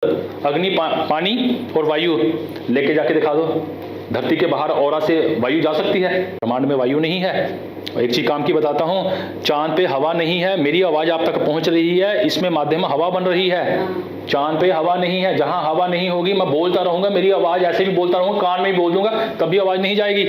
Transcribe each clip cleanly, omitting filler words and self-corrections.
अग्नि, पानी और वायु लेके जाके दिखा दो। धरती के बाहर ऑरा से वायु जा सकती है? ब्रह्मांड में वायु नहीं है। एक चीज काम की बताता हूँ, चांद पे हवा नहीं है, मेरी आवाज आप तक पहुंच रही है, इसमें माध्यम हवा बन रही है। चांद पे हवा नहीं है, जहां हवा नहीं होगी मैं बोलता रहूंगा, मेरी आवाज ऐसे भी बोलता रहूंगा, कान में ही बोल दूंगा, तब भी आवाज नहीं जाएगी।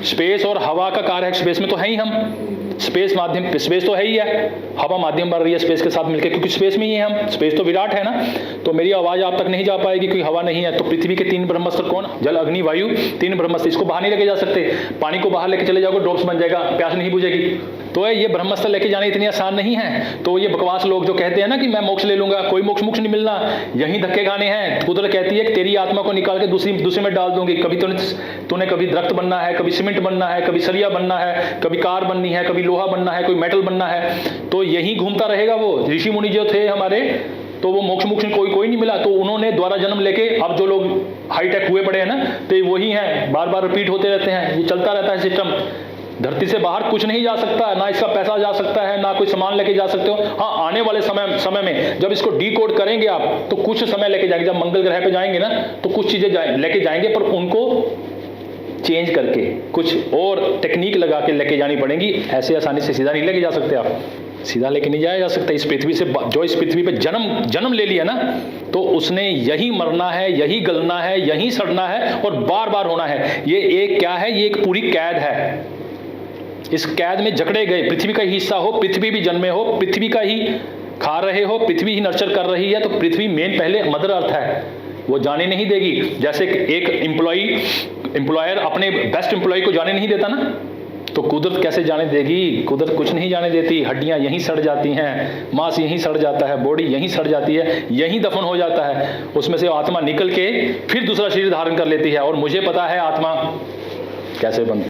स्पेस और हवा का कार्य है, स्पेस में तो है ही हम, स्पेस माध्यम, स्पेस तो है ही है, हवा माध्यम बन रही है स्पेस के साथ मिलकर, क्योंकि स्पेस में ही है हम, स्पेस तो विराट है ना। तो मेरी आवाज आप तक नहीं जा पाएगी क्योंकि हवा नहीं है। तो पृथ्वी के 3 ब्रह्मास्त्र कौन? जल, अग्नि, वायु, 3 ब्रह्मास्त्र। इसको बाहर नहीं लेके जा सकते। पानी को बाहर लेके चले जाओगे, ड्रॉप्स बन जाएगा, प्यास नहीं बुझेगी। तो ये ब्रह्मास्त्र लेके जाने इतनी आसान नहीं है। तो ये बकवास लोग जो कहते हैं ना कि मैं मोक्ष ले लूंगा, कोई मोक्ष नहीं मिलना, यही धक्के खाने हैं। कुदरत कहती है कि तेरी आत्मा को निकाल के दूसरे में डाल दूंगी। कभी तूने कभी दरख्त बनना है, कभी सीमेंट बनना है, कभी सरिया बनना है, कभी कार बननी है, कभी लोहा बनना है, कोई मेटल बनना है, तो यही घूमता रहेगा वो। ऋषि मुनि जो थे हमारे, तो वो मोक्ष कोई नहीं मिला, तो उन्होंने द्वारा जन्म लेके, अब जो लोग हाईटेक हुए पड़े हैं ना, तो वही हैं, बार बार रिपीट होते रहते हैं, ये चलता रहता है सिस्टम। धरती से बाहर कुछ नहीं जा सकता, ना इसका पैसा जा सकता है, ना कोई सामान लेके जा सकते हो। हाँ, आने वाले समय में जब इसको डिकोड करेंगे आप, तो कुछ समय लेके जाएंगे। जब मंगल ग्रह पे जाएंगे ना, तो कुछ चीजें लेके जाएंगे, पर उनको चेंज करके कुछ और टेक्निक लगा के लेके जानी पड़ेगी। ऐसे आसानी से सीधा नहीं लेके जा सकते आप, सीधा लेके नहीं जाया जा सकता। इस पृथ्वी से, जो इस पृथ्वी पे जन्म ले लिया ना, तो उसने यही मरना है, यही गलना है, यही सड़ना है और बार बार होना है। ये एक क्या है? ये एक पूरी कैद है। इस कैद में जकड़े गए, पृथ्वी का ही हिस्सा हो, पृथ्वी भी जन्मे हो, पृथ्वी का ही खा रहे हो, पृथ्वी ही नर्चर कर रही है, तो पृथ्वी मेन पहले मदर अर्थ है, वो जाने नहीं देगी। जैसे एक एम्प्लॉयर अपने बेस्ट एम्प्लॉय को जाने नहीं देता ना, तो कुदरत कैसे जाने देगी? कुदरत कुछ नहीं जाने देती। हड्डियां यहीं सड़ जाती हैं, मांस यहीं सड़ जाता है, बॉडी यहीं सड़ जाती है, यहीं दफन हो जाता है। उसमें से आत्मा निकल के फिर दूसरा शरीर धारण कर लेती है। और मुझे पता है आत्मा कैसे बनती है।